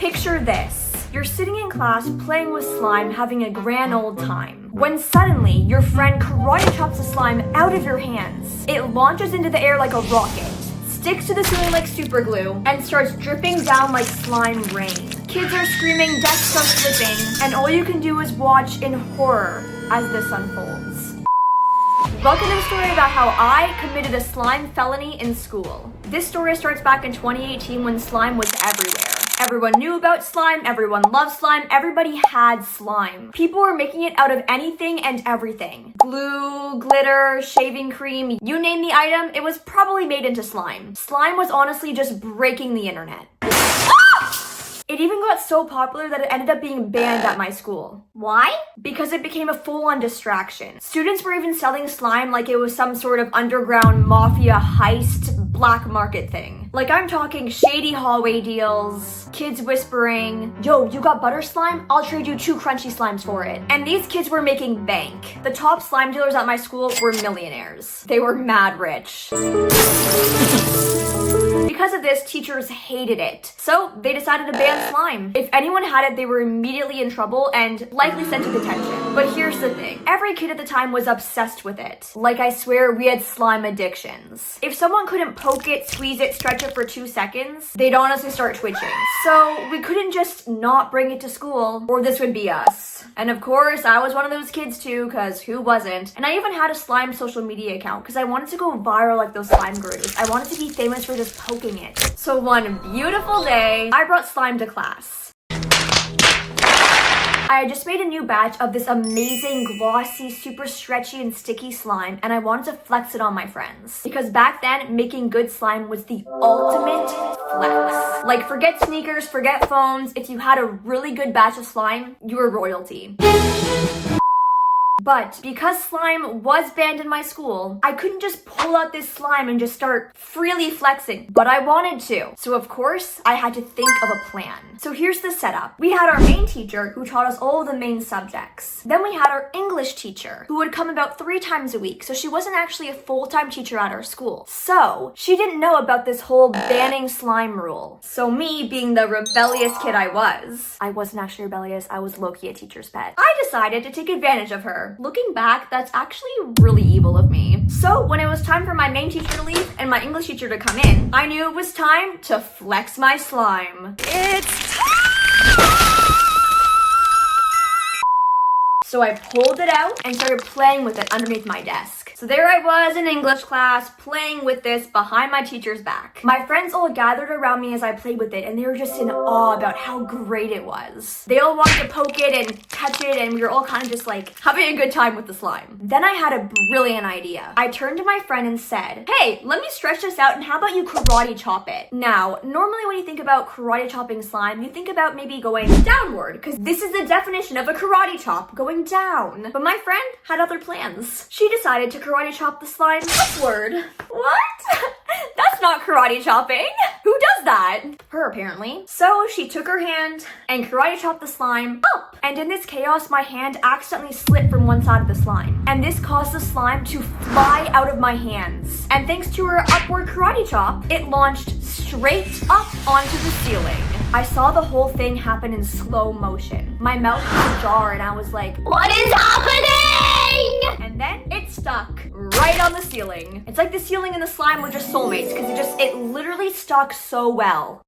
Picture this. You're sitting in class playing with slime, having a grand old time, when suddenly your friend karate chops the slime out of your hands. It launches into the air like a rocket, sticks to the ceiling like super glue, and starts dripping down like slime rain. Kids are screaming, desks are flipping, and all you can do is watch in horror as this unfolds. Welcome to the story about how I committed a slime felony in school. This story starts back in 2018 when slime was everywhere. Everyone knew about slime, everyone loved slime, everybody had slime. People were making it out of anything and everything. Glue, glitter, shaving cream, you name the item, it was probably made into slime. Slime was honestly just breaking the internet. It even got so popular that it ended up being banned at my school. Why? Because it became a full-on distraction. Students were even selling slime like it was some sort of underground mafia heist black market thing. Like I'm talking shady hallway deals, kids whispering, "Yo, you got butter slime? I'll trade you 2 crunchy slimes for it." And these kids were making bank. The top slime dealers at my school were millionaires. They were mad rich. Because of this, teachers hated it. So they decided to ban slime. If anyone had it, they were immediately in trouble and likely sent to detention. But here's the thing. Every kid at the time was obsessed with it. Like I swear we had slime addictions. If someone couldn't poke it, squeeze it, stretch it for 2 seconds, they'd honestly start twitching. So we couldn't just not bring it to school or this would be us. And of course, I was one of those kids too, cause who wasn't? And I even had a slime social media account because I wanted to go viral like those slime gurus. I wanted to be famous for just poking it. So one beautiful day, I brought slime to class. I had just made a new batch of this amazing, glossy, super stretchy and sticky slime, and I wanted to flex it on my friends. Because back then, making good slime was the ultimate flex. Like, forget sneakers, forget phones. If you had a really good batch of slime, you were royalty. But because slime was banned in my school, I couldn't just pull out this slime and just start freely flexing, but I wanted to. So of course, I had to think of a plan. So here's the setup. We had our main teacher who taught us all the main subjects. Then we had our English teacher who would come about 3 times a week. So she wasn't actually a full-time teacher at our school. So she didn't know about this whole banning slime rule. So me, being the rebellious kid I wasn't actually rebellious, I was low-key a teacher's pet. I decided to take advantage of her. Looking back, that's actually really evil of me. So when it was time for my main teacher to leave and my English teacher to come in, I knew it was time to flex my slime. It's time! So I pulled it out and started playing with it underneath my desk. So there I was in English class, playing with this behind my teacher's back. My friends all gathered around me as I played with it, and they were just in awe about how great it was. They all wanted to poke it and touch it, and we were all kind of just like having a good time with the slime. Then I had a brilliant idea. I turned to my friend and said, "Hey, let me stretch this out, and how about you karate chop it?" Now, normally when you think about karate chopping slime, you think about maybe going downward, because this is the definition of a karate chop, going down. But my friend had other plans. She decided to karate chop the slime upward. What? That's not karate chopping. Who does that? Her, apparently. So she took her hand and karate chopped the slime up. And in this chaos, my hand accidentally slipped from one side of the slime. And this caused the slime to fly out of my hands. And thanks to her upward karate chop, it launched straight up onto the ceiling. I saw the whole thing happen in slow motion. My mouth was ajar and I was like, "What is happening?" And then it stuck right on the ceiling. It's like the ceiling and the slime were just soulmates because it literally stuck so well.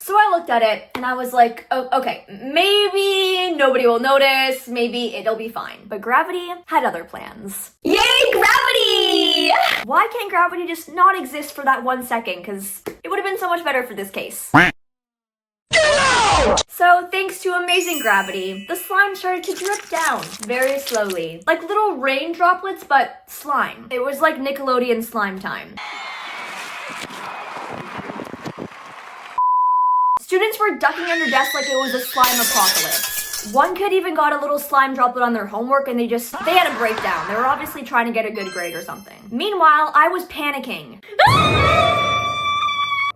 So I looked at it and I was like, oh, okay, maybe nobody will notice, maybe it'll be fine. But gravity had other plans. Yay, gravity! Why can't gravity just not exist for that 1 second? Because it would have been so much better for this case. So thanks to amazing gravity, the slime started to drip down very slowly. Like little rain droplets, but slime. It was like Nickelodeon slime time. Students were ducking under desks like it was a slime apocalypse. One kid even got a little slime droplet on their homework and they had a breakdown. They were obviously trying to get a good grade or something. Meanwhile, I was panicking.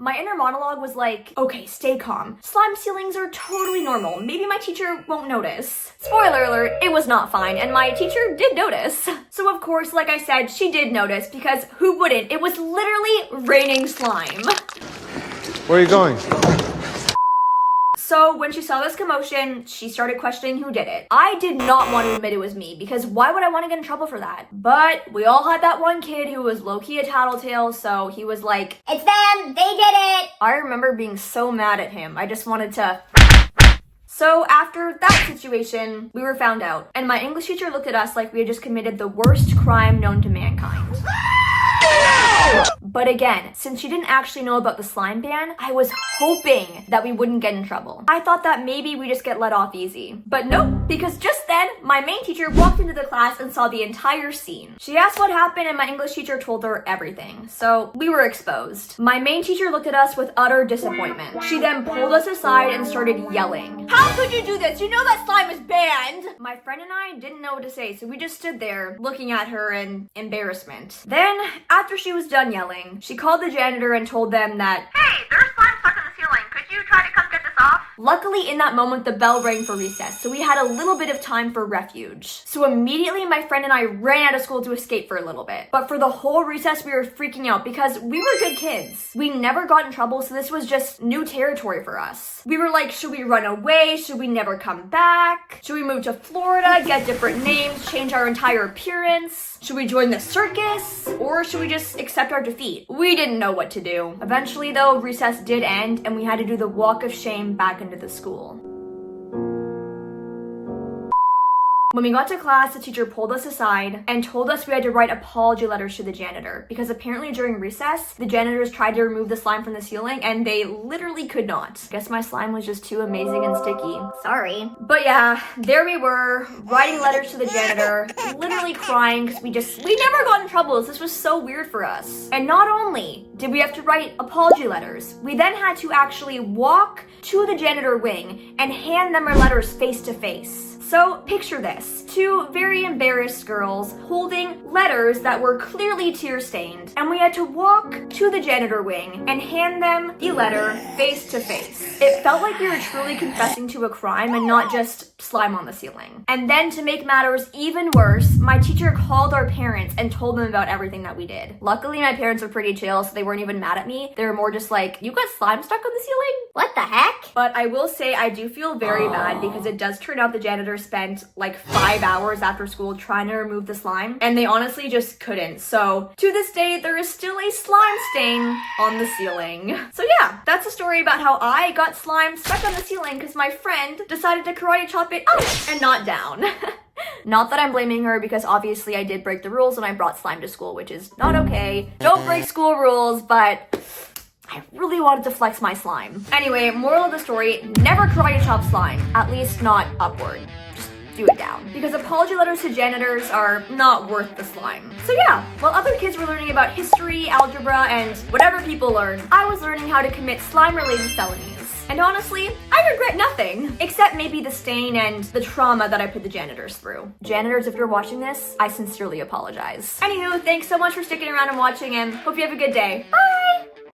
My inner monologue was like, okay, stay calm. Slime ceilings are totally normal. Maybe my teacher won't notice. Spoiler alert, it was not fine, and my teacher did notice. So of course, like I said, she did notice, because who wouldn't? It was literally raining slime. Where are you going? So when she saw this commotion, she started questioning who did it. I did not want to admit it was me because why would I want to get in trouble for that? But we all had that one kid who was low-key a tattletale, so he was like, "It's them, they did it." I remember being so mad at him. I just wanted to... So after that situation, we were found out, and my English teacher looked at us like we had just committed the worst crime known to mankind. But again, since she didn't actually know about the slime ban, I was hoping that we wouldn't get in trouble. I thought that maybe we just get let off easy. But nope, because just then, my main teacher walked into the class and saw the entire scene. She asked what happened and my English teacher told her everything. So we were exposed. My main teacher looked at us with utter disappointment. She then pulled us aside and started yelling. "How could you do this? You know that slime is banned!" My friend and I didn't know what to say, so we just stood there looking at her in embarrassment. Then, after she was done yelling, she called the janitor and told them that, "Hey, there's slime stuck in the ceiling. Could you try to come get this off?" Luckily, in that moment, the bell rang for recess, so we had a little bit of time for refuge. So immediately, my friend and I ran out of school to escape for a little bit. But for the whole recess, we were freaking out because we were good kids. We never got in trouble, so this was just new territory for us. We were like, should we run away? Should we never come back? Should we move to Florida, get different names, change our entire appearance? Should we join the circus? Or should we just accept our defeat? We didn't know what to do. Eventually, though, recess did end, and we had to do the walk of shame back into the school. When we got to class, the teacher pulled us aside and told us we had to write apology letters to the janitor because apparently during recess, the janitors tried to remove the slime from the ceiling and they literally could not. Guess my slime was just too amazing and sticky. Sorry. But yeah, there we were, writing letters to the janitor, literally crying because we never got in trouble. This was so weird for us. And not only did we have to write apology letters, we then had to actually walk to the janitor wing and hand them our letters face to face. So picture this, two very embarrassed girls holding letters that were clearly tear-stained, and we had to walk to the janitor wing and hand them the letter face to face. It felt like we were truly confessing to a crime and not just slime on the ceiling. And then to make matters even worse, my teacher called our parents and told them about everything that we did. Luckily, my parents were pretty chill, so they weren't even mad at me. They were more just like, "You got slime stuck on the ceiling? What the heck?" But I will say I do feel very bad because it does turn out the janitor spent like 5 hours after school trying to remove the slime, and they honestly just couldn't. So to this day, there is still a slime stain on the ceiling. So yeah, that's a story about how I got slime stuck on the ceiling because my friend decided to karate chop it up and not down. Not that I'm blaming her because obviously I did break the rules and I brought slime to school, which is not okay. Don't break school rules, but I really wanted to flex my slime. Anyway, moral of the story, never karate chop slime, at least not upward. Just do it down. Because apology letters to janitors are not worth the slime. So yeah, while other kids were learning about history, algebra, and whatever people learn, I was learning how to commit slime-related felonies. And honestly, I regret nothing, except maybe the stain and the trauma that I put the janitors through. Janitors, if you're watching this, I sincerely apologize. Anywho, thanks so much for sticking around and watching, and hope you have a good day. Bye!